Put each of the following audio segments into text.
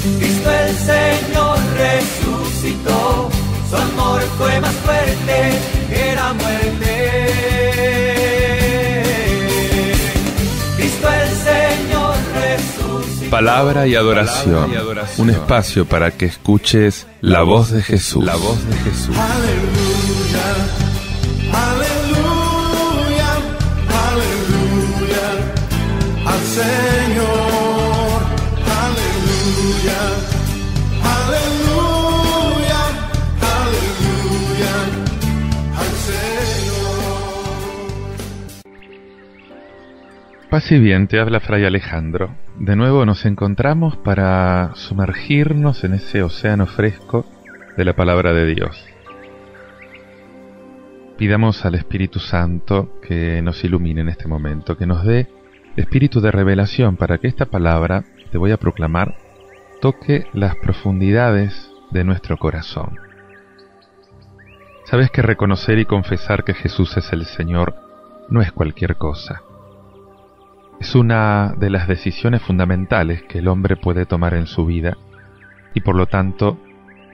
Cristo el Señor resucitó, su amor fue más fuerte que la muerte. Cristo el Señor resucitó. Palabra y adoración, un espacio para que escuches la voz de Jesús. La voz de Jesús. Aleluya, aleluya, aleluya al Señor. Aleluya, aleluya, aleluya al Señor. Paz y bien, te habla Fray Alejandro. De nuevo nos encontramos para sumergirnos en ese océano fresco de la palabra de Dios. Pidamos al Espíritu Santo que nos ilumine en este momento, que nos dé espíritu de revelación para que esta palabra, te voy a proclamar, toque las profundidades de nuestro corazón. Sabes que reconocer y confesar que Jesús es el Señor no es cualquier cosa. Es una de las decisiones fundamentales que el hombre puede tomar en su vida y por lo tanto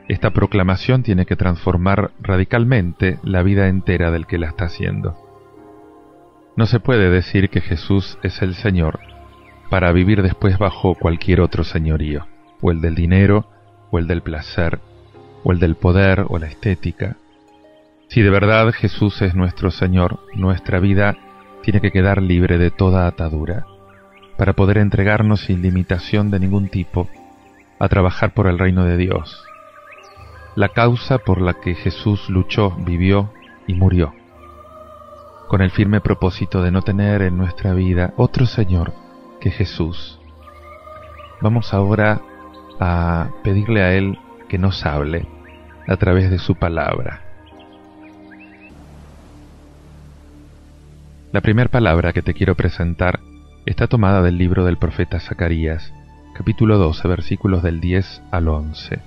esta proclamación tiene que transformar radicalmente la vida entera del que la está haciendo. No se puede decir que Jesús es el Señor para vivir después bajo cualquier otro señorío, o el del dinero, o el del placer, o el del poder, o la estética. Si de verdad Jesús es nuestro Señor, nuestra vida tiene que quedar libre de toda atadura, para poder entregarnos sin limitación de ningún tipo a trabajar por el reino de Dios, la causa por la que Jesús luchó, vivió y murió, con el firme propósito de no tener en nuestra vida otro Señor que Jesús. Vamos ahora a pedirle a Él que nos hable a través de su palabra. La primera palabra que te quiero presentar está tomada del libro del profeta Zacarías, capítulo 12, versículos del 10 al 11.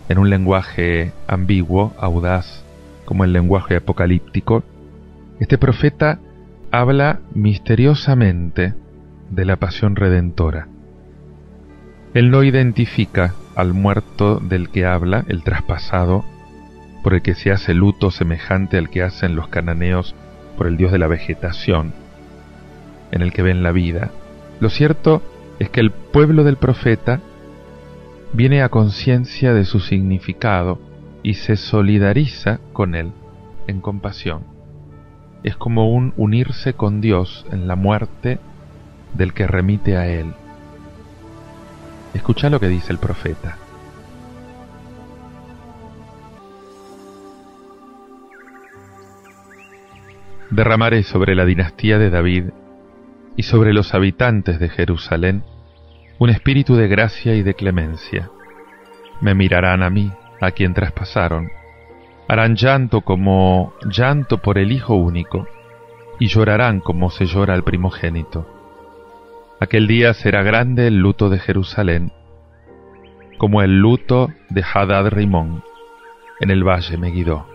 En un lenguaje ambiguo, audaz, como el lenguaje apocalíptico, este profeta habla misteriosamente de la pasión redentora. Él no identifica al muerto del que habla, el traspasado, por el que se hace luto semejante al que hacen los cananeos por el dios de la vegetación, en el que ven la vida. Lo cierto es que el pueblo del profeta viene a conciencia de su significado y se solidariza con él en compasión. Es como un unirse con Dios en la muerte del que remite a él. Escucha lo que dice el profeta. Derramaré sobre la dinastía de David y sobre los habitantes de Jerusalén un espíritu de gracia y de clemencia. Me mirarán a mí, a quien traspasaron. Harán llanto como llanto por el hijo único, y llorarán como se llora al primogénito. Aquel día será grande el luto de Jerusalén, como el luto de Hadad Rimón en el valle Megiddo.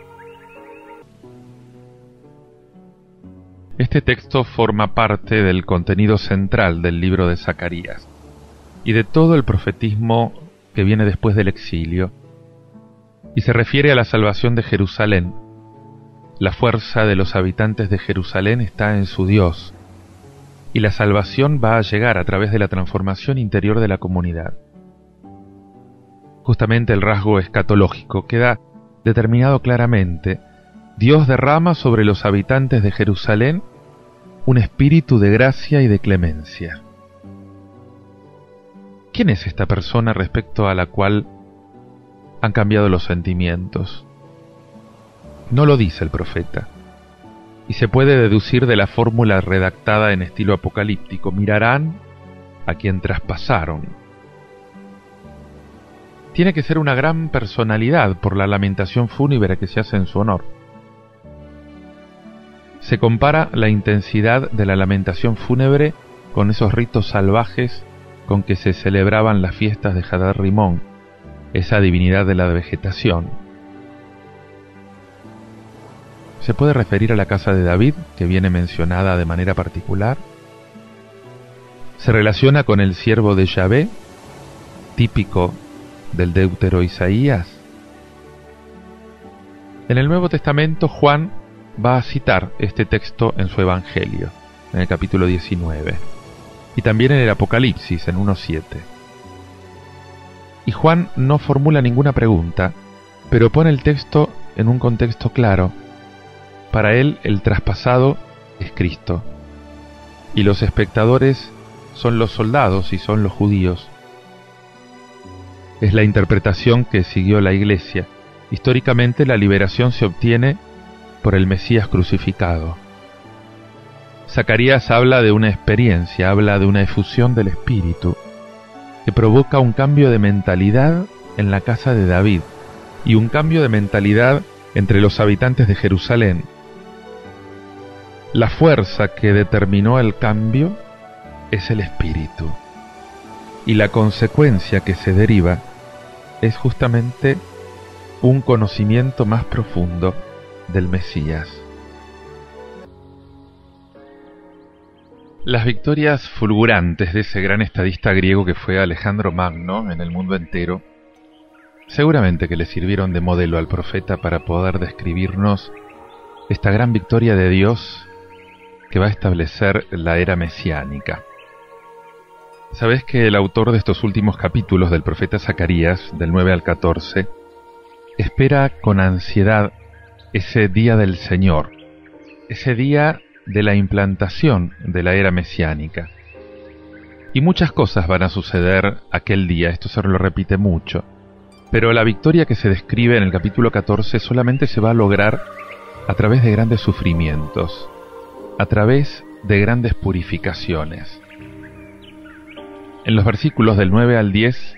Este texto forma parte del contenido central del libro de Zacarías y de todo el profetismo que viene después del exilio, y se refiere a la salvación de Jerusalén. La fuerza de los habitantes de Jerusalén está en su Dios, y la salvación va a llegar a través de la transformación interior de la comunidad. Justamente el rasgo escatológico queda determinado claramente. Dios derrama sobre los habitantes de Jerusalén un espíritu de gracia y de clemencia. ¿Quién es esta persona respecto a la cual han cambiado los sentimientos? No lo dice el profeta, y se puede deducir de la fórmula redactada en estilo apocalíptico: mirarán a quien traspasaron. Tiene que ser una gran personalidad por la lamentación fúnebre que se hace en su honor. Se compara la intensidad de la lamentación fúnebre con esos ritos salvajes con que se celebraban las fiestas de Hadad Rimón, esa divinidad de la vegetación. ¿Se puede referir a la casa de David, que viene mencionada de manera particular? ¿Se relaciona con el siervo de Yahvé? típico del Deutero Isaías? En el Nuevo Testamento Juan va a citar este texto en su Evangelio, en el capítulo 19, y también en el Apocalipsis, en 1:7. Y Juan no formula ninguna pregunta, pero pone el texto en un contexto claro. Para él, el traspasado es Cristo, y los espectadores son los soldados y son los judíos. Es la interpretación que siguió la Iglesia. Históricamente, la liberación se obtiene por el Mesías crucificado. Zacarías habla de una experiencia, habla de una efusión del Espíritu, que provoca un cambio de mentalidad en la casa de David, y un cambio de mentalidad entre los habitantes de Jerusalén. La fuerza que determinó el cambio es el Espíritu, y la consecuencia que se deriva es justamente un conocimiento más profundo del Mesías. Las victorias fulgurantes de ese gran estadista griego que fue Alejandro Magno en el mundo entero, seguramente que le sirvieron de modelo al profeta para poder describirnos esta gran victoria de Dios que va a establecer la era mesiánica. ¿Sabés que el autor de estos últimos capítulos del profeta Zacarías, del 9 al 14, espera con ansiedad ese día del Señor, ese día de la implantación de la era mesiánica? Y muchas cosas van a suceder aquel día, esto se lo repite mucho, pero la victoria que se describe en el capítulo 14 solamente se va a lograr a través de grandes sufrimientos, a través de grandes purificaciones. En los versículos del 9 al 10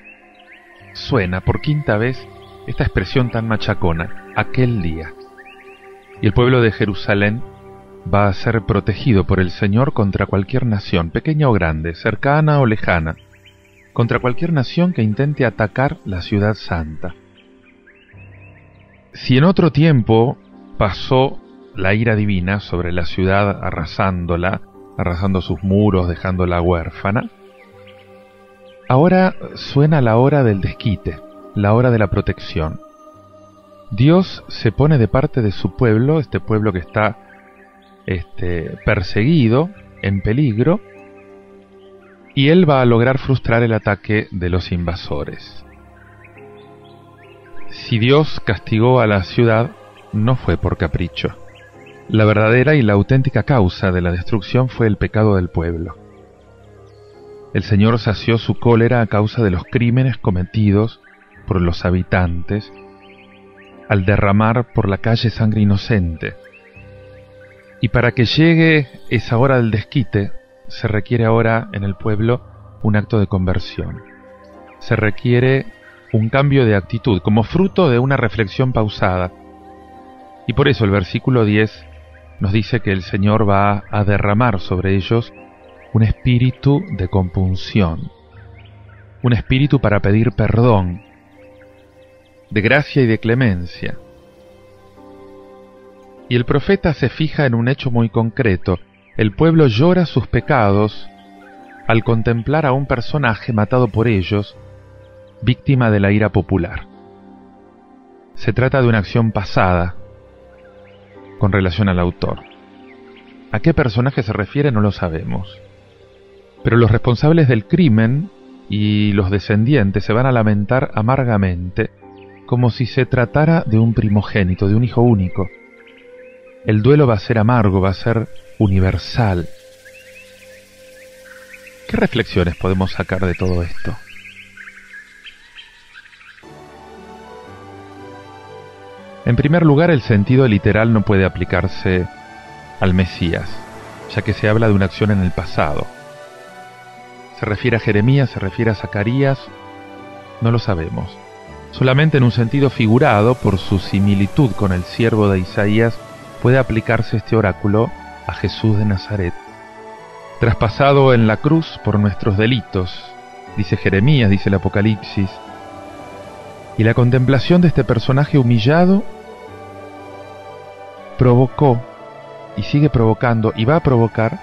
suena por quinta vez esta expresión tan machacona, aquel día. Y el pueblo de Jerusalén va a ser protegido por el Señor contra cualquier nación, pequeña o grande, cercana o lejana, contra cualquier nación que intente atacar la ciudad santa. Si en otro tiempo pasó la ira divina sobre la ciudad arrasándola, arrasando sus muros, dejándola huérfana, ahora suena la hora del desquite, la hora de la protección. Dios se pone de parte de su pueblo, este pueblo que está perseguido, en peligro, y Él va a lograr frustrar el ataque de los invasores. Si Dios castigó a la ciudad, no fue por capricho. La verdadera y la auténtica causa de la destrucción fue el pecado del pueblo. El Señor sació su cólera a causa de los crímenes cometidos por los habitantes al derramar por la calle sangre inocente. Y para que llegue esa hora del desquite, se requiere ahora en el pueblo un acto de conversión. Se requiere un cambio de actitud como fruto de una reflexión pausada. Y por eso el versículo 10 nos dice que el Señor va a derramar sobre ellos un espíritu de compunción, un espíritu para pedir perdón, de gracia y de clemencia. Y el profeta se fija en un hecho muy concreto. El pueblo llora sus pecados al contemplar a un personaje matado por ellos, víctima de la ira popular. Se trata de una acción pasada con relación al autor. ¿A qué personaje se refiere? No lo sabemos. Pero los responsables del crimen y los descendientes se van a lamentar amargamente, como si se tratara de un primogénito, de un hijo único. El duelo va a ser amargo, va a ser universal. ¿Qué reflexiones podemos sacar de todo esto? En primer lugar, el sentido literal no puede aplicarse al Mesías, ya que se habla de una acción en el pasado. ¿Se refiere a Jeremías? ¿Se refiere a Zacarías? No lo sabemos. Solamente en un sentido figurado, por su similitud con el siervo de Isaías, puede aplicarse este oráculo a Jesús de Nazaret. Traspasado en la cruz por nuestros delitos, dice Jeremías, dice el Apocalipsis. Y la contemplación de este personaje humillado provocó, y sigue provocando, y va a provocar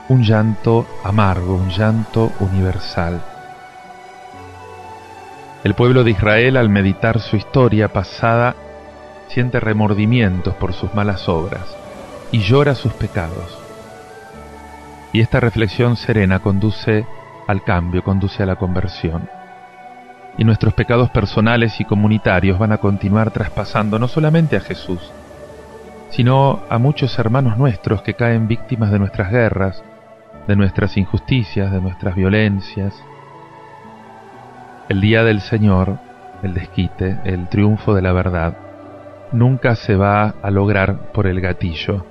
un llanto amargo, un llanto universal. El pueblo de Israel, al meditar su historia pasada, siente remordimientos por sus malas obras y llora sus pecados. Y esta reflexión serena conduce al cambio, conduce a la conversión. Y nuestros pecados personales y comunitarios van a continuar traspasando no solamente a Jesús, sino a muchos hermanos nuestros que caen víctimas de nuestras guerras, de nuestras injusticias, de nuestras violencias. El día del Señor, el desquite, el triunfo de la verdad, nunca se va a lograr por el gatillo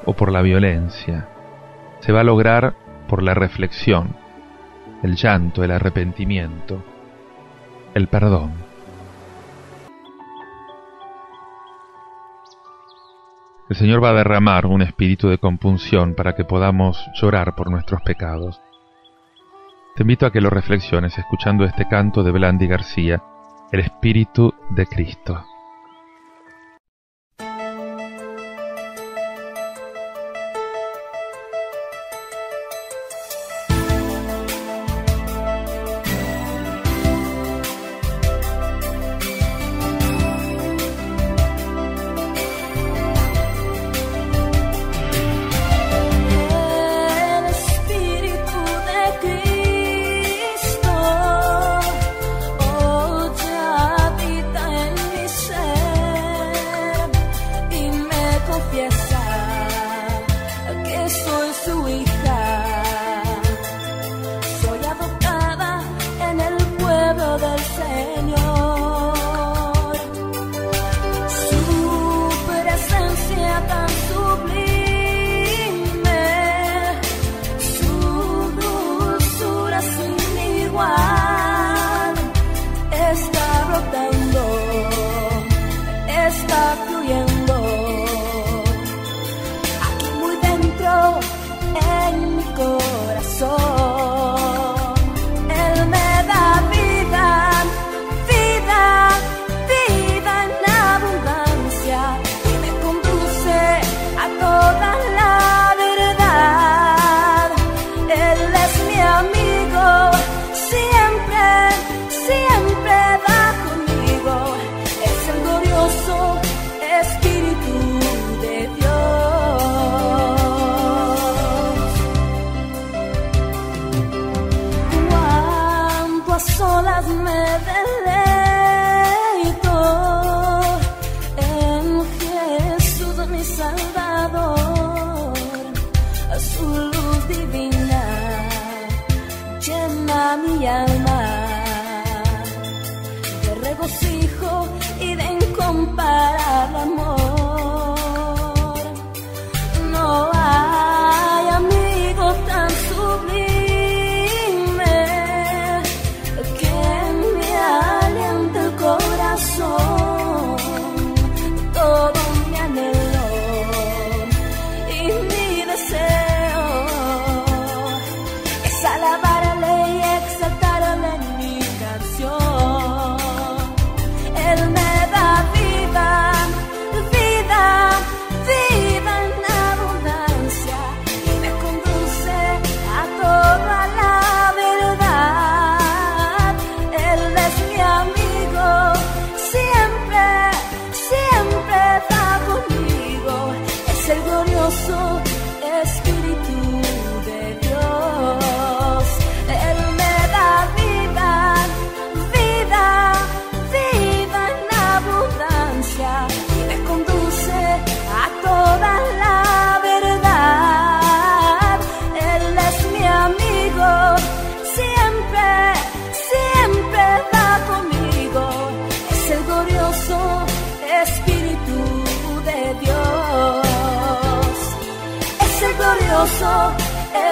o por la violencia. Se va a lograr por la reflexión, el llanto, el arrepentimiento, el perdón. El Señor va a derramar un espíritu de compunción para que podamos llorar por nuestros pecados. Te invito a que lo reflexiones escuchando este canto de Blandi García, El Espíritu de Cristo.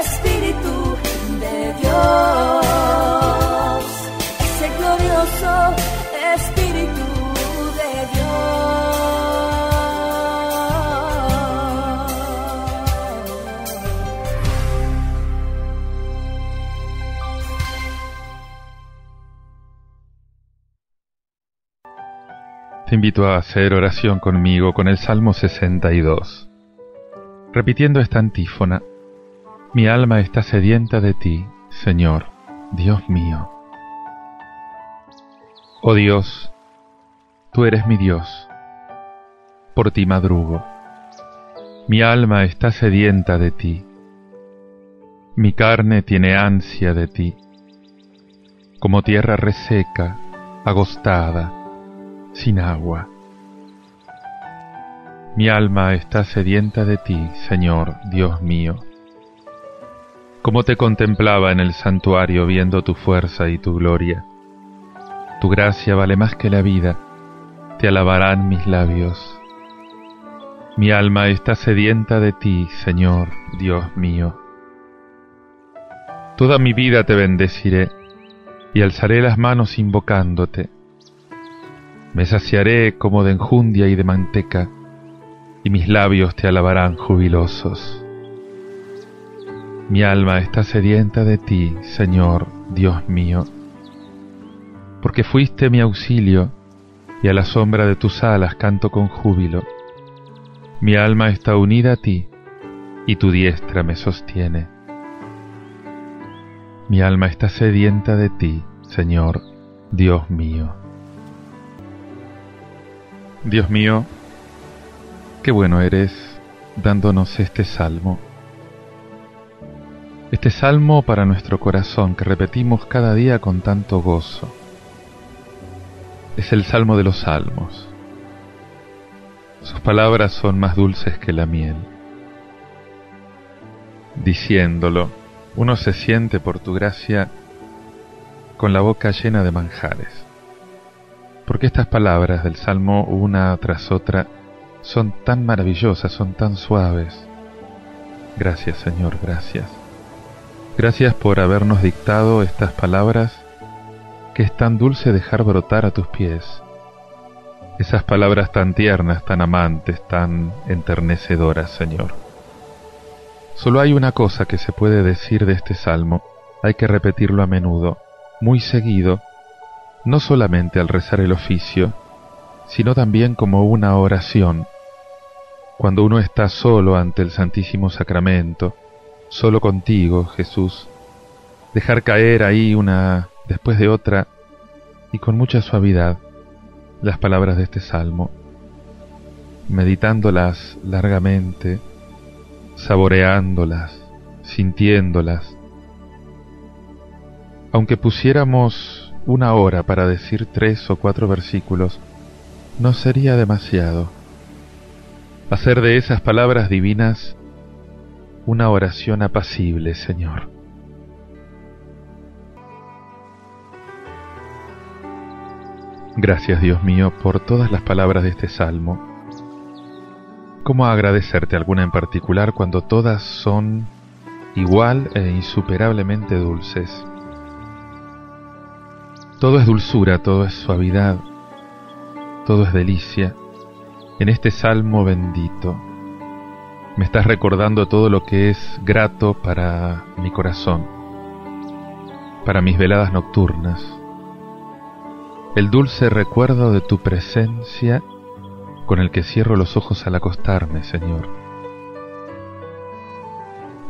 Espíritu de Dios, ese glorioso Espíritu de Te invito a hacer oración conmigo con el Salmo 62. Repitiendo esta antífona: mi alma está sedienta de ti, Señor, Dios mío. Oh Dios, tú eres mi Dios, por ti madrugo. Mi alma está sedienta de ti, mi carne tiene ansia de ti, como tierra reseca, agostada, sin agua. Mi alma está sedienta de ti, Señor, Dios mío. Como te contemplaba en el santuario viendo tu fuerza y tu gloria. Tu gracia vale más que la vida, te alabarán mis labios. Mi alma está sedienta de ti, Señor, Dios mío. Toda mi vida te bendeciré y alzaré las manos invocándote. Me saciaré como de enjundia y de manteca, y mis labios te alabarán jubilosos. Mi alma está sedienta de ti, Señor, Dios mío, porque fuiste mi auxilio, y a la sombra de tus alas canto con júbilo. Mi alma está unida a ti, y tu diestra me sostiene. Mi alma está sedienta de ti, Señor, Dios mío. Dios mío, qué bueno eres dándonos este salmo. Este salmo para nuestro corazón que repetimos cada día con tanto gozo. Es el salmo de los salmos. Sus palabras son más dulces que la miel. Diciéndolo, uno se siente por tu gracia con la boca llena de manjares. Porque estas palabras del salmo, una tras otra, son tan maravillosas, son tan suaves. Gracias, Señor, gracias. Gracias por habernos dictado estas palabras que es tan dulce dejar brotar a tus pies. Esas palabras tan tiernas, tan amantes, tan enternecedoras, Señor. Solo hay una cosa que se puede decir de este salmo, hay que repetirlo a menudo, muy seguido, no solamente al rezar el oficio, sino también como una oración. Cuando uno está solo ante el Santísimo Sacramento, solo contigo, Jesús, dejar caer ahí una después de otra y con mucha suavidad las palabras de este salmo, meditándolas largamente, saboreándolas, sintiéndolas. Aunque pusiéramos una hora para decir 3 o 4 versículos, no sería demasiado. Hacer de esas palabras divinas una oración apacible, Señor. Gracias, Dios mío, por todas las palabras de este salmo. ¿Cómo agradecerte alguna en particular cuando todas son igual e insuperablemente dulces? Todo es dulzura, todo es suavidad, todo es delicia. En este salmo bendito me estás recordando todo lo que es grato para mi corazón, para mis veladas nocturnas. El dulce recuerdo de tu presencia con el que cierro los ojos al acostarme, Señor.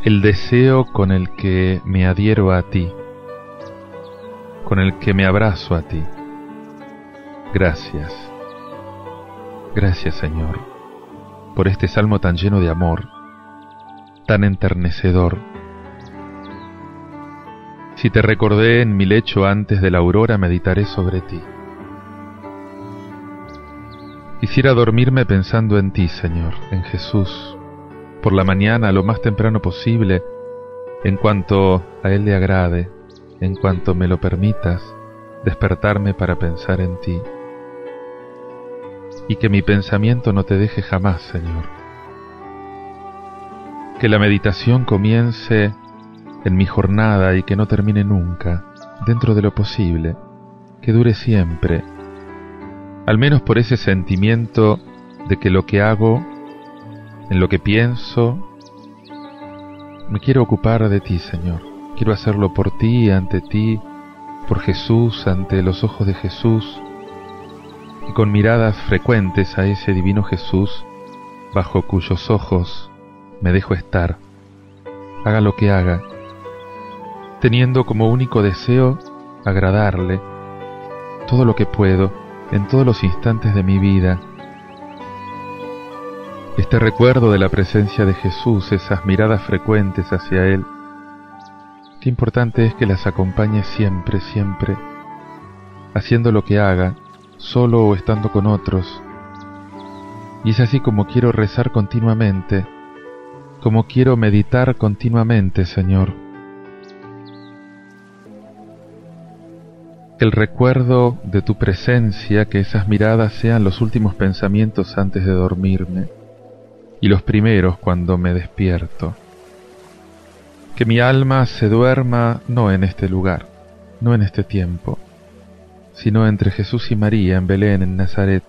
El deseo con el que me adhiero a ti, con el que me abrazo a ti. Gracias. Gracias, Señor, por este salmo tan lleno de amor, tan enternecedor. Si te recordé en mi lecho antes de la aurora, meditaré sobre ti. Quisiera dormirme pensando en ti, Señor, en Jesús, por la mañana lo más temprano posible, en cuanto a Él le agrade, en cuanto me lo permitas, despertarme para pensar en ti. Y que mi pensamiento no te deje jamás, Señor. Que la meditación comience en mi jornada y que no termine nunca, dentro de lo posible, que dure siempre, al menos por ese sentimiento de que lo que hago, en lo que pienso, me quiero ocupar de ti, Señor. Quiero hacerlo por ti, ante ti, por Jesús, ante los ojos de Jesús, y con miradas frecuentes a ese divino Jesús, bajo cuyos ojos me dejo estar, haga lo que haga, teniendo como único deseo agradarle, todo lo que puedo, en todos los instantes de mi vida. Este recuerdo de la presencia de Jesús, esas miradas frecuentes hacia Él, qué importante es que las acompañe siempre, siempre, haciendo lo que haga, solo o estando con otros. Y es así como quiero rezar continuamente, como quiero meditar continuamente, Señor. Que el recuerdo de tu presencia, que esas miradas sean los últimos pensamientos antes de dormirme y los primeros cuando me despierto. Que mi alma se duerma no en este lugar, no en este tiempo, sino entre Jesús y María en Belén, en Nazaret,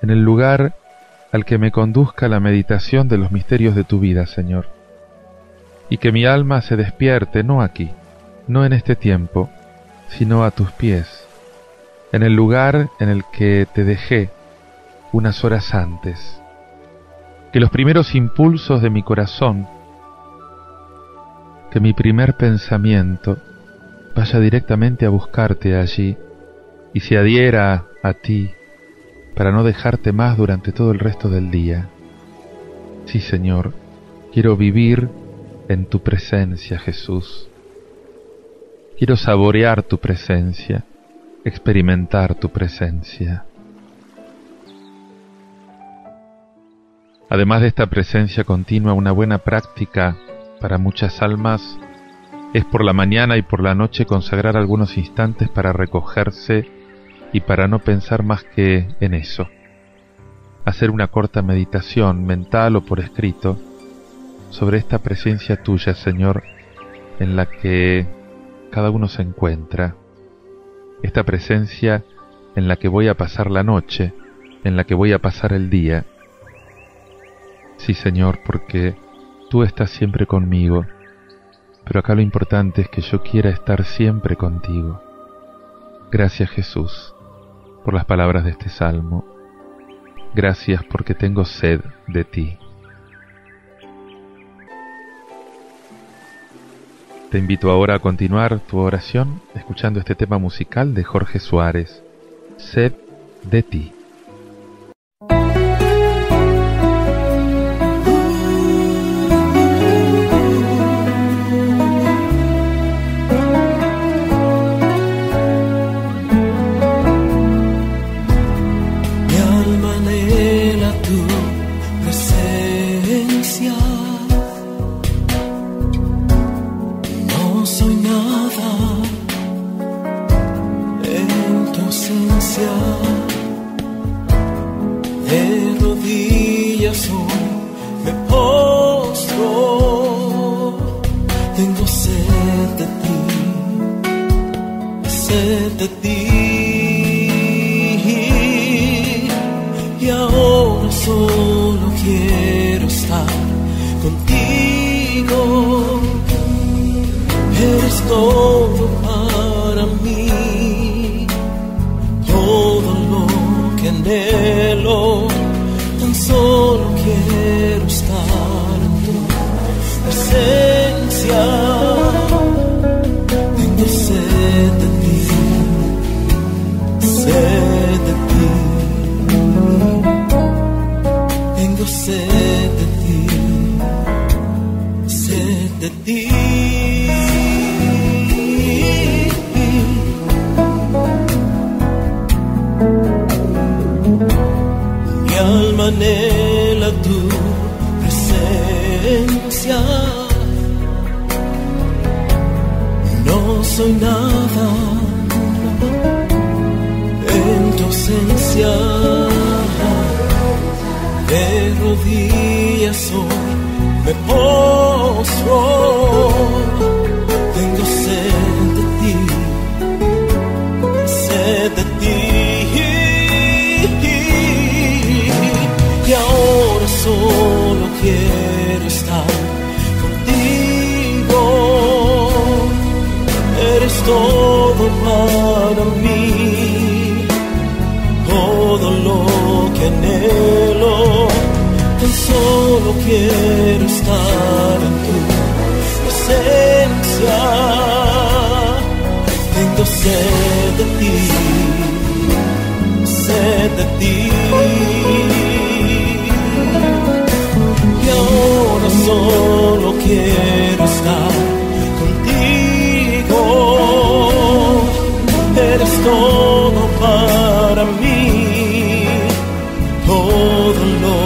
en el lugar al que me conduzca la meditación de los misterios de tu vida, Señor. Y que mi alma se despierte no aquí, no en este tiempo, sino a tus pies, en el lugar en el que te dejé unas horas antes. Que los primeros impulsos de mi corazón, que mi primer pensamiento vaya directamente a buscarte allí y se adhiera a ti para no dejarte más durante todo el resto del día. Sí, Señor, quiero vivir en tu presencia, Jesús. Quiero saborear tu presencia, experimentar tu presencia. Además de esta presencia continua, una buena práctica para muchas almas es por la mañana y por la noche consagrar algunos instantes para recogerse y para no pensar más que en eso. Hacer una corta meditación mental o por escrito sobre esta presencia tuya, Señor, en la que cada uno se encuentra. Esta presencia en la que voy a pasar la noche, en la que voy a pasar el día. Sí, Señor, porque tú estás siempre conmigo, pero acá lo importante es que yo quiera estar siempre contigo. Gracias, Jesús, por las palabras de este salmo. Gracias porque tengo sed de ti. Te invito ahora a continuar tu oración escuchando este tema musical de Jorge Suárez, Sed de ti. De rodillas hoy me postro, tengo sed de ti, y ahora solo quiero estar contigo. Eres todo para mí, todo lo que anhelo, tan solo quiero estar en tu presencia. Tengo sed de ti, sed de ti. Tengo sed de ti, sed de ti. Alma anhela tu presencia, no soy nada en tu ausencia. De rodillas hoy me postro, tengo sed de ti, sed de ti. Y ahora solo quiero estar contigo. Eres todo para mí, todo lo que anhelo. Tan solo quiero estar en tu presencia. Tengo sed de ti, sed de ti. Y ahora solo quiero estar contigo. Eres todo para mí, todo lo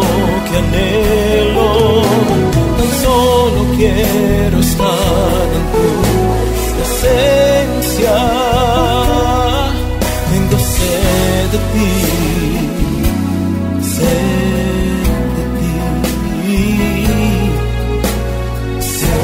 que anhelo. Tan solo quiero estar en tu presencia. Tengo sed de ti, sed de ti, sed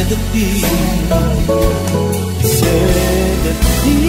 de ti, sed de ti.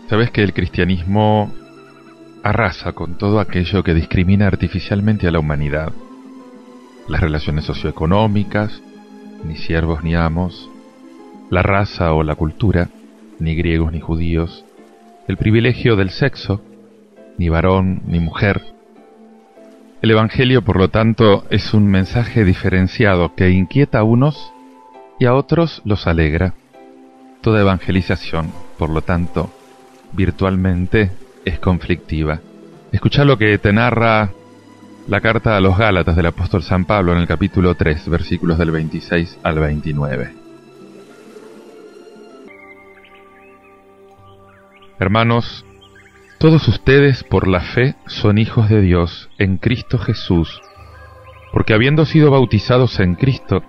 Sabes que el cristianismo arrasa con todo aquello que discrimina artificialmente a la humanidad. Las relaciones socioeconómicas, ni siervos ni amos, la raza o la cultura, ni griegos ni judíos, el privilegio del sexo, ni varón ni mujer. El Evangelio, por lo tanto, es un mensaje diferenciado que inquieta a unos y a otros los alegra. Toda evangelización, por lo tanto, virtualmente es conflictiva. Escucha lo que te narra la carta a los Gálatas del apóstol San Pablo en el capítulo 3, versículos del 26 al 29. Hermanos, todos ustedes por la fe son hijos de Dios en Cristo Jesús, porque habiendo sido bautizados en Cristo,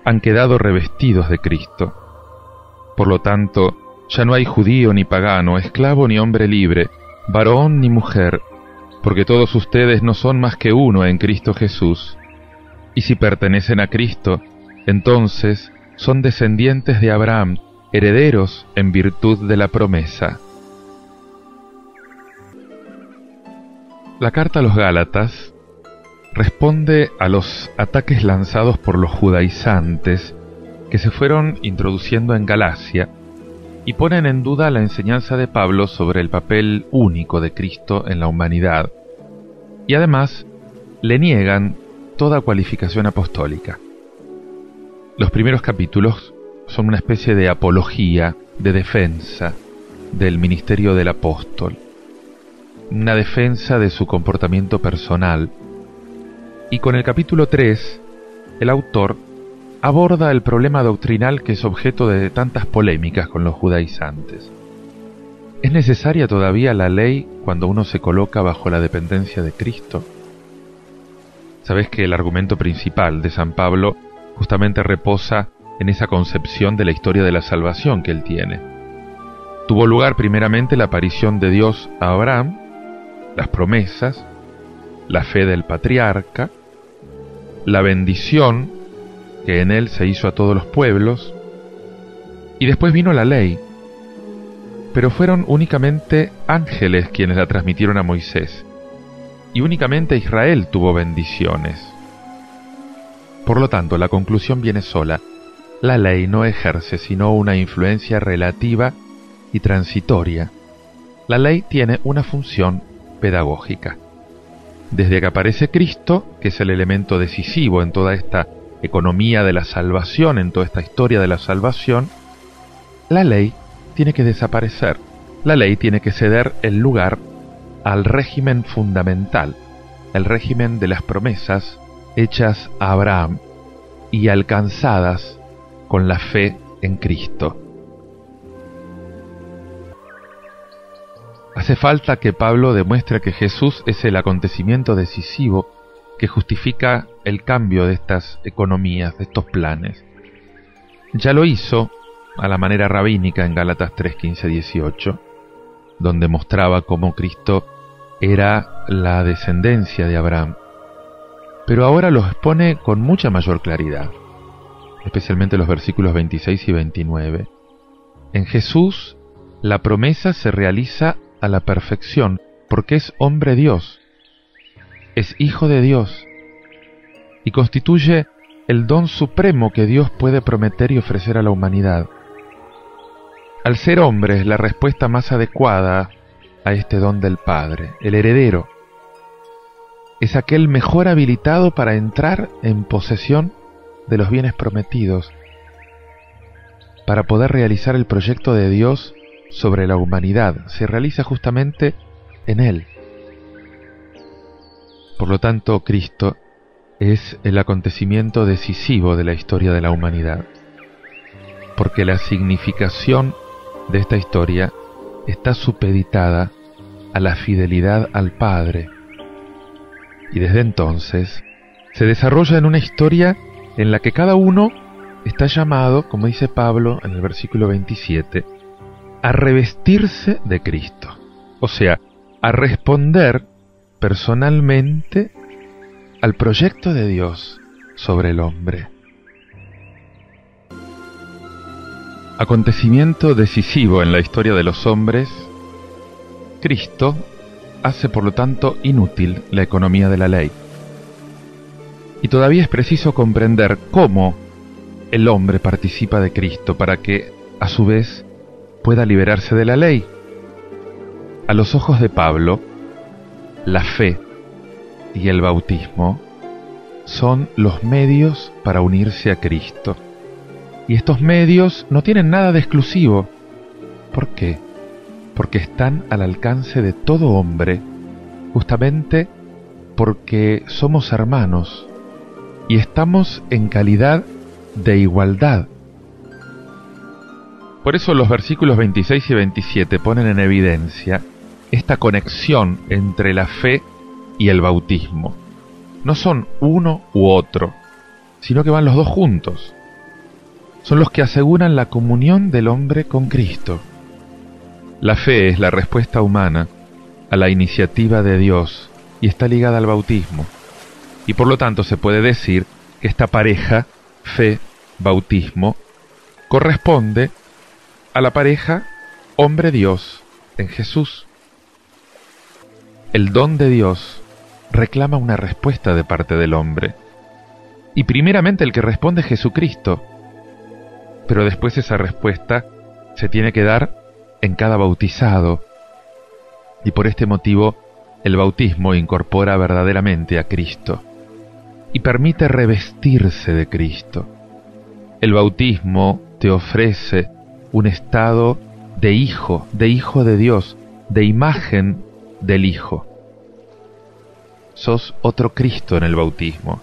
han quedado revestidos de Cristo. Por lo tanto, ya no hay judío ni pagano, esclavo ni hombre libre, varón ni mujer, porque todos ustedes no son más que uno en Cristo Jesús. Y si pertenecen a Cristo, entonces son descendientes de Abraham, herederos en virtud de la promesa. La carta a los Gálatas responde a los ataques lanzados por los judaizantes que se fueron introduciendo en Galacia y ponen en duda la enseñanza de Pablo sobre el papel único de Cristo en la humanidad, y además le niegan toda cualificación apostólica. Los primeros capítulos son una especie de apología, de defensa del ministerio del apóstol, una defensa de su comportamiento personal, y con el capítulo 3, el autor aborda el problema doctrinal que es objeto de tantas polémicas con los judaizantes. ¿Es necesaria todavía la ley cuando uno se coloca bajo la dependencia de Cristo? Sabes que el argumento principal de San Pablo justamente reposa en esa concepción de la historia de la salvación que él tiene. Tuvo lugar primeramente la aparición de Dios a Abraham, las promesas, la fe del patriarca, la bendición que en él se hizo a todos los pueblos, y después vino la ley, pero fueron únicamente ángeles quienes la transmitieron a Moisés, y únicamente Israel tuvo bendiciones. Por lo tanto, la conclusión viene sola: la ley no ejerce sino una influencia relativa y transitoria. La ley tiene una función pedagógica. Desde que aparece Cristo, que es el elemento decisivo en toda esta economía de la salvación, en toda esta historia de la salvación, la ley tiene que desaparecer. la ley tiene que ceder el lugar al régimen fundamental, el régimen de las promesas hechas a Abraham y alcanzadas con la fe en Cristo. Hace falta que Pablo demuestre que Jesús es el acontecimiento decisivo que justifica el cambio de estas economías, de estos planes. Ya lo hizo a la manera rabínica en Gálatas 3, 15, 18, donde mostraba cómo Cristo era la descendencia de Abraham. Pero ahora lo expone con mucha mayor claridad, especialmente los versículos 26 y 29. En Jesús, la promesa se realiza a la perfección, porque es hombre Dios, es hijo de Dios, y constituye el don supremo que Dios puede prometer y ofrecer a la humanidad. Al ser hombre es la respuesta más adecuada a este don del Padre, el heredero. Es aquel mejor habilitado para entrar en posesión de los bienes prometidos, para poder realizar el proyecto de Dios sobre la humanidad. Se realiza justamente en Él. Por lo tanto, Cristo es el acontecimiento decisivo de la historia de la humanidad, porque la significación de esta historia está supeditada a la fidelidad al Padre, y desde entonces se desarrolla en una historia en la que cada uno está llamado, como dice Pablo en el versículo 27, a revestirse de Cristo, o sea, a responder personalmente al proyecto de Dios sobre el hombre. Acontecimiento decisivo en la historia de los hombres, Cristo hace por lo tanto inútil la economía de la ley. Y todavía es preciso comprender cómo el hombre participa de Cristo para que, a su vez, pueda liberarse de la ley. A los ojos de Pablo, la fe y el bautismo son los medios para unirse a Cristo. Y estos medios no tienen nada de exclusivo. ¿Por qué? Porque están al alcance de todo hombre, justamente porque somos hermanos y estamos en calidad de igualdad. Por eso los versículos 26 y 27 ponen en evidencia esta conexión entre la fe y el bautismo. No son uno u otro, sino que van los dos juntos. Son los que aseguran la comunión del hombre con Cristo. La fe es la respuesta humana a la iniciativa de Dios y está ligada al bautismo. Y por lo tanto se puede decir que esta pareja, fe-bautismo, corresponde a la pareja hombre-Dios en Jesús. El don de Dios reclama una respuesta de parte del hombre. Y primeramente el que responde es Jesucristo. Pero después esa respuesta se tiene que dar en cada bautizado. Y por este motivo, el bautismo incorpora verdaderamente a Cristo y permite revestirse de Cristo. El bautismo te ofrece un estado de hijo de Dios, de imagen del Hijo. Sos otro Cristo en el bautismo.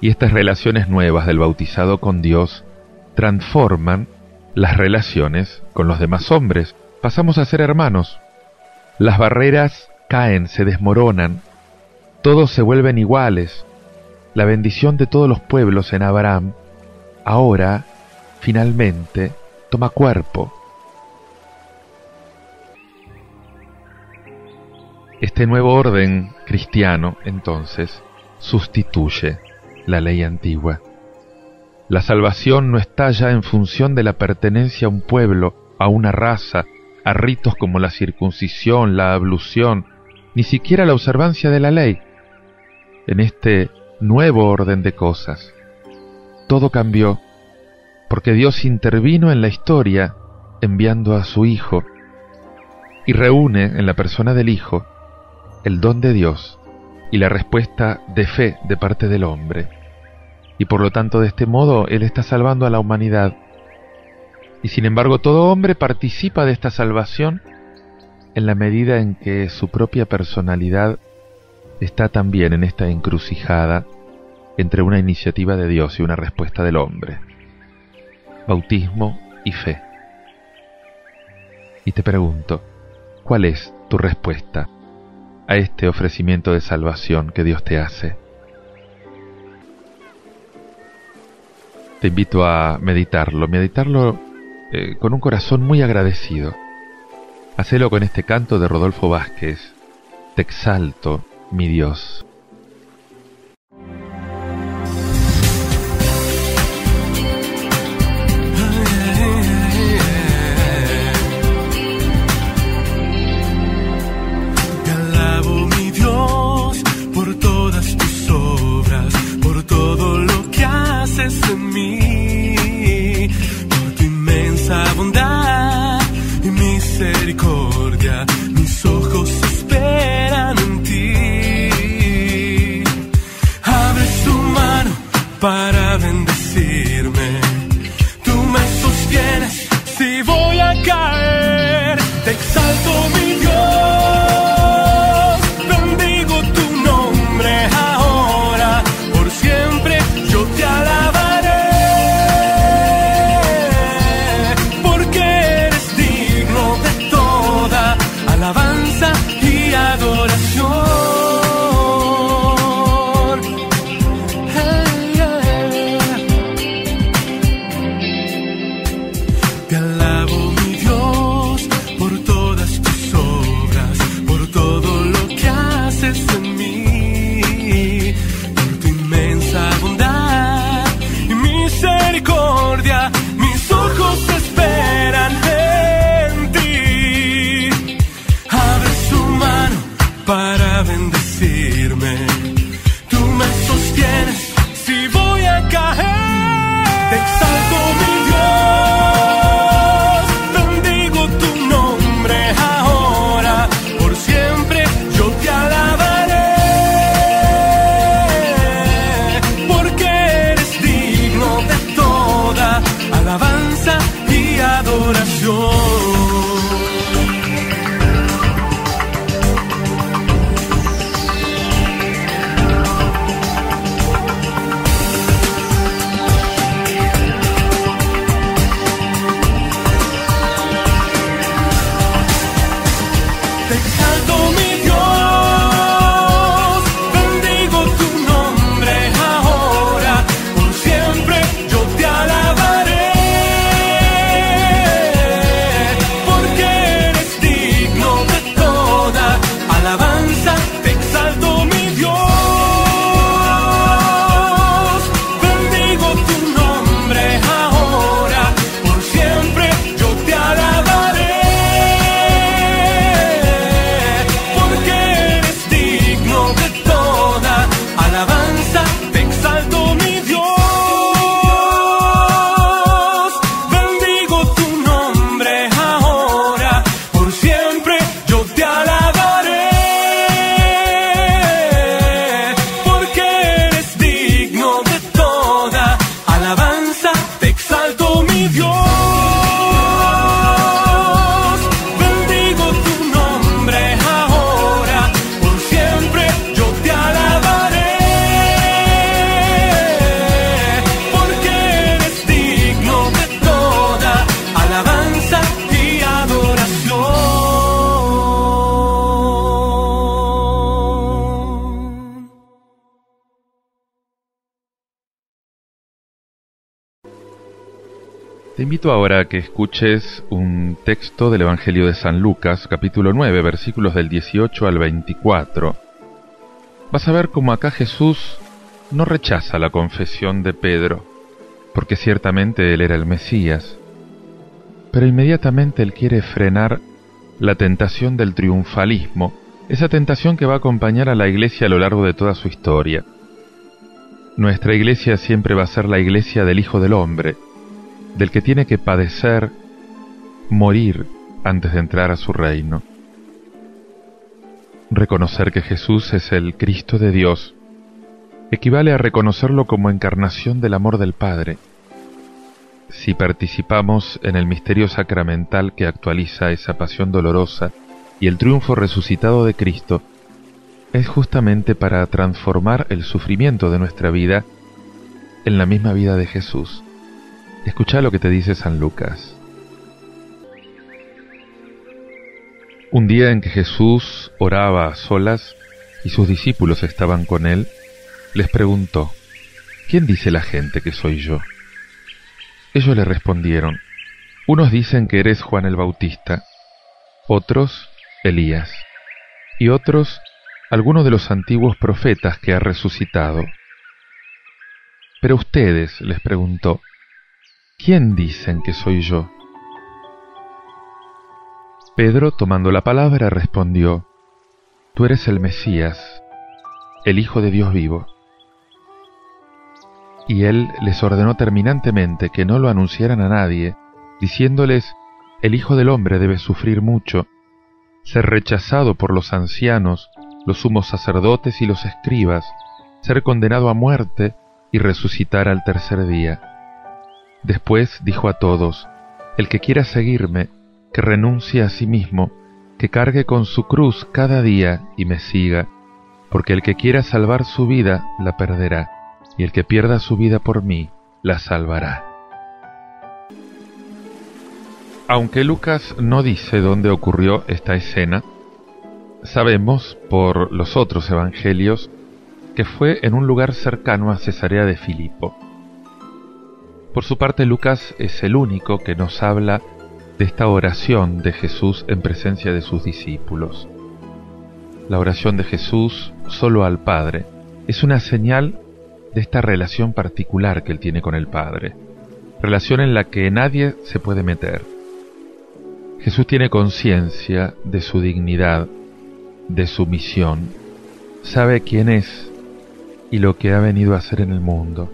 Y estas relaciones nuevas del bautizado con Dios transforman las relaciones con los demás hombres. Pasamos a ser hermanos. Las barreras caen, se desmoronan. Todos se vuelven iguales. La bendición de todos los pueblos en Abraham ahora, finalmente, toma cuerpo. Este nuevo orden cristiano, entonces, sustituye la ley antigua. La salvación no está ya en función de la pertenencia a un pueblo, a una raza, a ritos como la circuncisión, la ablución, ni siquiera la observancia de la ley. En este nuevo orden de cosas, todo cambió, porque Dios intervino en la historia enviando a su Hijo y reúne en la persona del Hijo el don de Dios y la respuesta de fe de parte del hombre. Y por lo tanto, de este modo, Él está salvando a la humanidad. Y sin embargo, todo hombre participa de esta salvación en la medida en que su propia personalidad está también en esta encrucijada entre una iniciativa de Dios y una respuesta del hombre. Bautismo y fe. Y te pregunto, ¿cuál es tu respuesta a este ofrecimiento de salvación que Dios te hace? Te invito a meditarlo con un corazón muy agradecido. Hacelo con este canto de Rodolfo Vázquez, Te exalto, mi Dios. Te alabo, mi Dios, por todas tus obras, por todo lo que haces en mí, por tu inmensa bondad y misericordia. Mis ojos esperan en ti. Abre tu mano para bendecirme. Tú me sostienes si voy a caer. Te exalto, mi Dios. Bendigo tu nombre ahora. Por siempre yo te alabaré. Porque eres digno de toda alabanza y adoración. Te alabo, mi Dios, por todas tus obras, por todo lo que haces en mí, por tu inmensa bondad y misericordia. Mis ojos esperan en ti. Abre tu mano para bendecirme. Tú me sostienes si voy a caer. Te exalto, mi Dios. Bendigo tu nombre ahora. Por siempre yo te alabaré. Porque eres digno de toda alabanza y adoración. Te exalto, mi Dios, bendigo tu nombre ahora, por siempre yo te alabaré, porque eres digno de toda alabanza. Te exalto, mi Dios, bendigo tu nombre ahora, por siempre yo te alabaré. Alabanza, te exalto, mi Dios. Bendigo tu nombre ahora. Por siempre yo te alabaré. Porque eres digno de toda alabanza. Te exalto, mi Dios. Bendigo tu nombre ahora. Por siempre yo te alabaré. Alabanza y adoración. Te invito ahora a que escuches un texto del Evangelio de San Lucas, capítulo 9, versículos del 18 al 24. Vas a ver cómo acá Jesús no rechaza la confesión de Pedro, porque ciertamente él era el Mesías, pero inmediatamente él quiere frenar la tentación del triunfalismo, esa tentación que va a acompañar a la Iglesia a lo largo de toda su historia. Nuestra Iglesia siempre va a ser la Iglesia del Hijo del Hombre, del que tiene que padecer, morir antes de entrar a su reino. Reconocer que Jesús es el Cristo de Dios equivale a reconocerlo como encarnación del amor del Padre. si participamos en el misterio sacramental que actualiza esa pasión dolorosa y el triunfo resucitado de Cristo, es justamente para transformar el sufrimiento de nuestra vida en la misma vida de Jesús. Escucha lo que te dice San Lucas. Un día en que Jesús oraba a solas y sus discípulos estaban con él, les preguntó: ¿Quién dice la gente que soy yo? Ellos le respondieron: unos dicen que eres Juan el Bautista, otros Elías, y otros alguno de los antiguos profetas que ha resucitado. Pero ustedes, les preguntó, ¿quién dicen que soy yo? Pedro, tomando la palabra, respondió: Tú eres el Mesías, el Hijo de Dios vivo. Y él les ordenó terminantemente que no lo anunciaran a nadie, diciéndoles: el Hijo del Hombre debe sufrir mucho, ser rechazado por los ancianos, los sumos sacerdotes y los escribas, ser condenado a muerte y resucitar al tercer día. Después dijo a todos: el que quiera seguirme, que renuncie a sí mismo, que cargue con su cruz cada día y me siga, porque el que quiera salvar su vida la perderá, y el que pierda su vida por mí la salvará. Aunque Lucas no dice dónde ocurrió esta escena, sabemos por los otros evangelios que fue en un lugar cercano a Cesarea de Filipo. Por su parte, Lucas es el único que nos habla de esta oración de Jesús en presencia de sus discípulos. La oración de Jesús solo al Padre es una señal de esta relación particular que él tiene con el Padre, relación en la que nadie se puede meter. Jesús tiene conciencia de su dignidad, de su misión, sabe quién es y lo que ha venido a hacer en el mundo.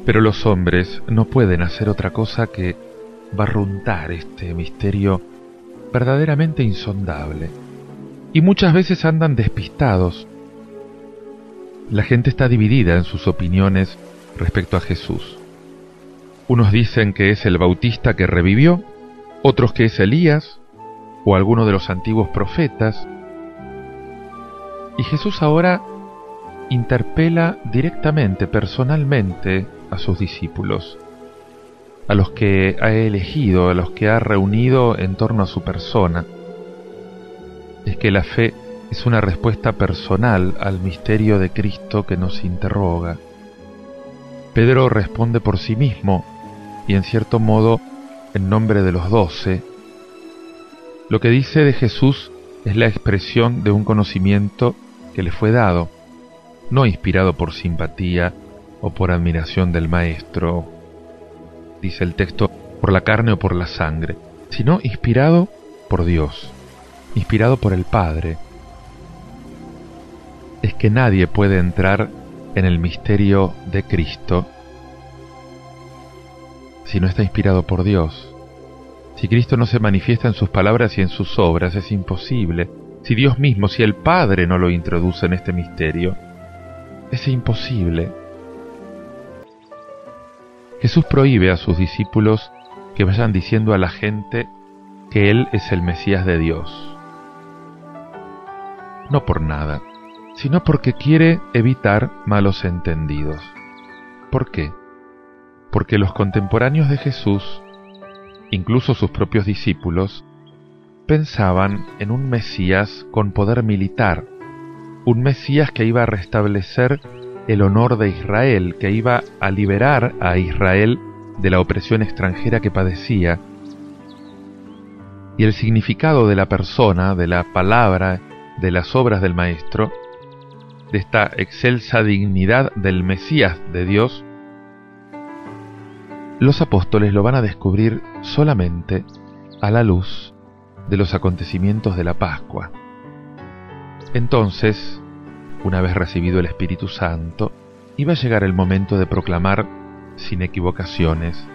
Pero los hombres no pueden hacer otra cosa que barruntar este misterio verdaderamente insondable, y muchas veces andan despistados. La gente está dividida en sus opiniones respecto a Jesús. Unos dicen que es el Bautista que revivió, otros que es Elías o alguno de los antiguos profetas. Y Jesús ahora interpela directamente, personalmente, a sus discípulos, a los que ha elegido, a los que ha reunido en torno a su persona. Es que la fe es una respuesta personal al misterio de Cristo que nos interroga. Pedro responde por sí mismo y en cierto modo en nombre de los 12. Lo que dice de Jesús es la expresión de un conocimiento que le fue dado, no inspirado por simpatía o por admiración del Maestro, dice el texto, por la carne o por la sangre, sino inspirado por Dios, inspirado por el Padre. Es que nadie puede entrar en el misterio de Cristo si no está inspirado por Dios. Si Cristo no se manifiesta en sus palabras y en sus obras, es imposible. Si Dios mismo, si el Padre no lo introduce en este misterio, es imposible. Jesús prohíbe a sus discípulos que vayan diciendo a la gente que Él es el Mesías de Dios. No por nada, sino porque quiere evitar malos entendidos. ¿Por qué? Porque los contemporáneos de Jesús, incluso sus propios discípulos, pensaban en un Mesías con poder militar, un Mesías que iba a restablecer el honor de Israel, que iba a liberar a Israel de la opresión extranjera que padecía. Y el significado de la persona, de la palabra, de las obras del Maestro, de esta excelsa dignidad del Mesías de Dios, los apóstoles lo van a descubrir solamente a la luz de los acontecimientos de la Pascua. Entonces, una vez recibido el Espíritu Santo, iba a llegar el momento de proclamar, sin equivocaciones,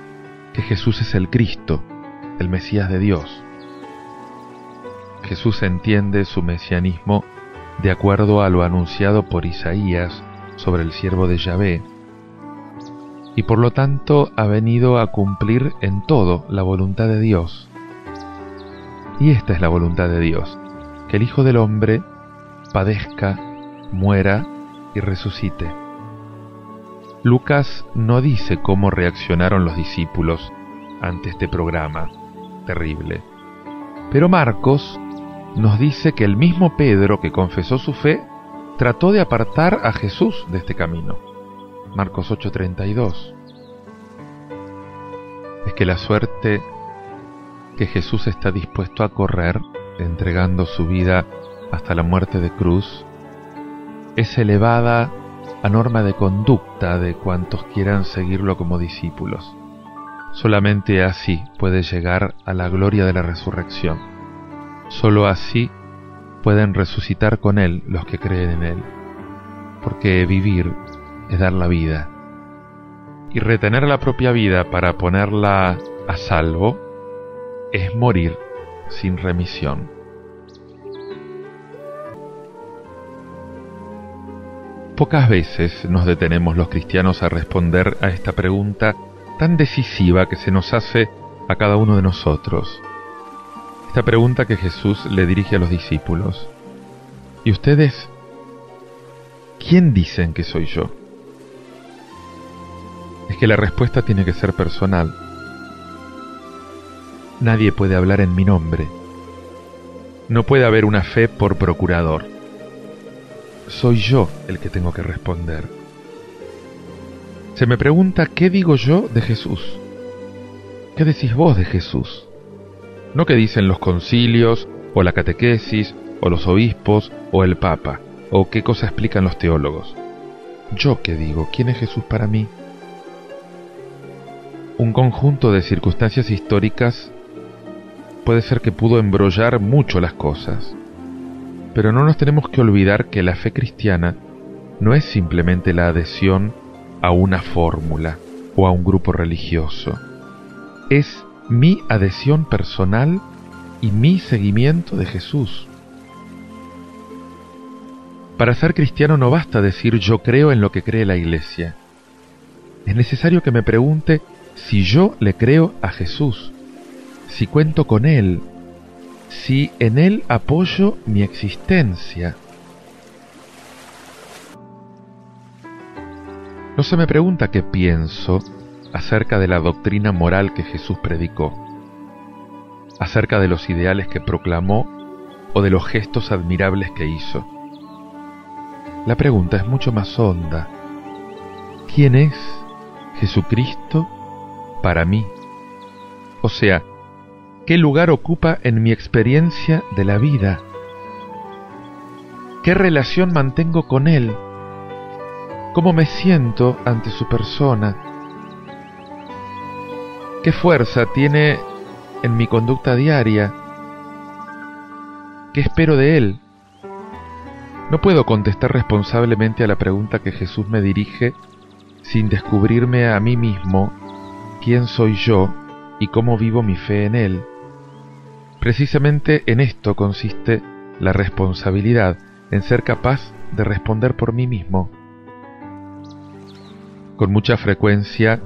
que Jesús es el Cristo, el Mesías de Dios. Jesús entiende su mesianismo de acuerdo a lo anunciado por Isaías sobre el siervo de Yahvé. y por lo tanto ha venido a cumplir en todo la voluntad de Dios. Y esta es la voluntad de Dios, que el Hijo del Hombre padezca, muera y resucite. Lucas no dice cómo reaccionaron los discípulos ante este programa terrible, pero Marcos nos dice que el mismo Pedro que confesó su fe trató de apartar a Jesús de este camino. Marcos 8:32. Es que la suerte que Jesús está dispuesto a correr, entregando su vida hasta la muerte de cruz, es elevada a norma de conducta de cuantos quieran seguirlo como discípulos. Solamente así puede llegar a la gloria de la resurrección. Solo así pueden resucitar con Él los que creen en Él. Porque vivir es dar la vida. Y retener la propia vida para ponerla a salvo es morir sin remisión. Pocas veces nos detenemos los cristianos a responder a esta pregunta tan decisiva que se nos hace a cada uno de nosotros. Esta pregunta que Jesús le dirige a los discípulos. ¿Y ustedes quién dicen que soy yo? Es que la respuesta tiene que ser personal. Nadie puede hablar en mi nombre. No puede haber una fe por procurador. Soy yo el que tengo que responder. Se me pregunta qué digo yo de Jesús. ¿Qué decís vos de Jesús? No qué dicen los concilios, o la catequesis, o los obispos, o el Papa, o qué cosa explican los teólogos. ¿Yo qué digo? ¿Quién es Jesús para mí? Un conjunto de circunstancias históricas puede ser que pudo embrollar mucho las cosas, pero no nos tenemos que olvidar que la fe cristiana no es simplemente la adhesión a una fórmula o a un grupo religioso. Es mi adhesión personal y mi seguimiento de Jesús. Para ser cristiano no basta decir yo creo en lo que cree la Iglesia. Es necesario que me pregunte si yo le creo a Jesús, si cuento con Él, si en Él apoyo mi existencia. No se me pregunta qué pienso acerca de la doctrina moral que Jesús predicó, acerca de los ideales que proclamó o de los gestos admirables que hizo. La pregunta es mucho más honda. ¿Quién es Jesucristo para mí? O sea, ¿qué lugar ocupa en mi experiencia de la vida? ¿Qué relación mantengo con Él? ¿Cómo me siento ante su persona? ¿Qué fuerza tiene en mi conducta diaria? ¿Qué espero de Él? No puedo contestar responsablemente a la pregunta que Jesús me dirige sin descubrirme a mí mismo quién soy yo y cómo vivo mi fe en Él. Precisamente en esto consiste la responsabilidad, en ser capaz de responder por mí mismo. Con mucha frecuencia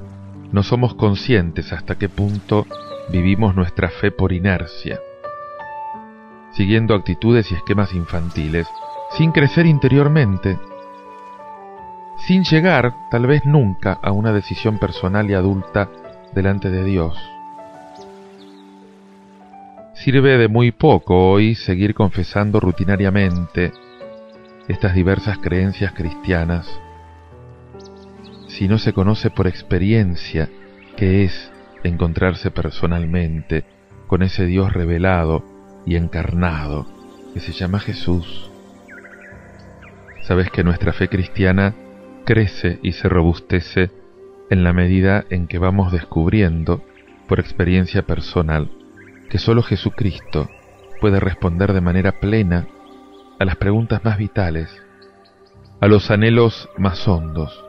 no somos conscientes hasta qué punto vivimos nuestra fe por inercia, siguiendo actitudes y esquemas infantiles, sin crecer interiormente, sin llegar, tal vez nunca, a una decisión personal y adulta delante de Dios. Sirve de muy poco hoy seguir confesando rutinariamente estas diversas creencias cristianas si no se conoce por experiencia qué es encontrarse personalmente con ese Dios revelado y encarnado que se llama Jesús. Sabes que nuestra fe cristiana crece y se robustece en la medida en que vamos descubriendo por experiencia personal que solo Jesucristo puede responder de manera plena a las preguntas más vitales, a los anhelos más hondos,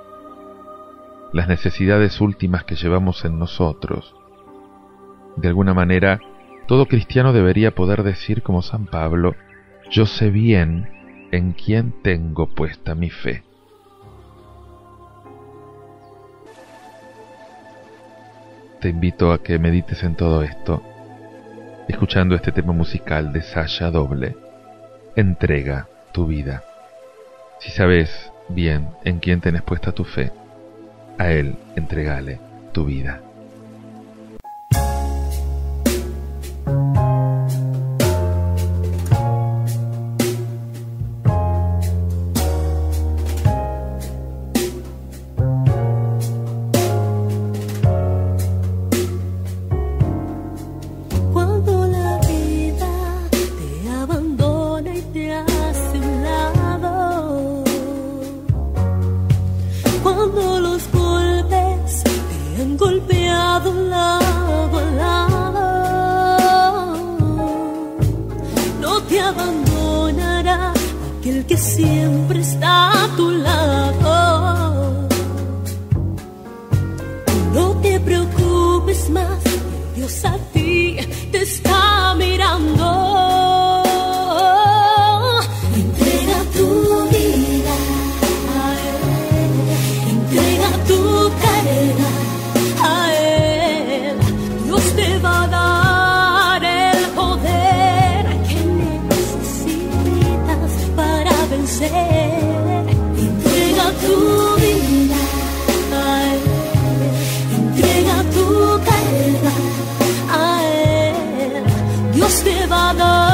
las necesidades últimas que llevamos en nosotros. De alguna manera, todo cristiano debería poder decir como San Pablo, yo sé bien en quién tengo puesta mi fe. te invito a que medites en todo esto, escuchando este tema musical de Sasha Doble, Entrega tu vida. Si sabes bien en quién tenés puesta tu fe, a Él entregale tu vida. Siempre está a tu lado. No te preocupes más, Dios a ti te está mirando. Entrega tu vida a Él, entrega tu carga a Él. Dios te va a dar el poder que necesitas para vencer. Entrega tu vida a Él, entrega tu carga a Él. Dios te va a dar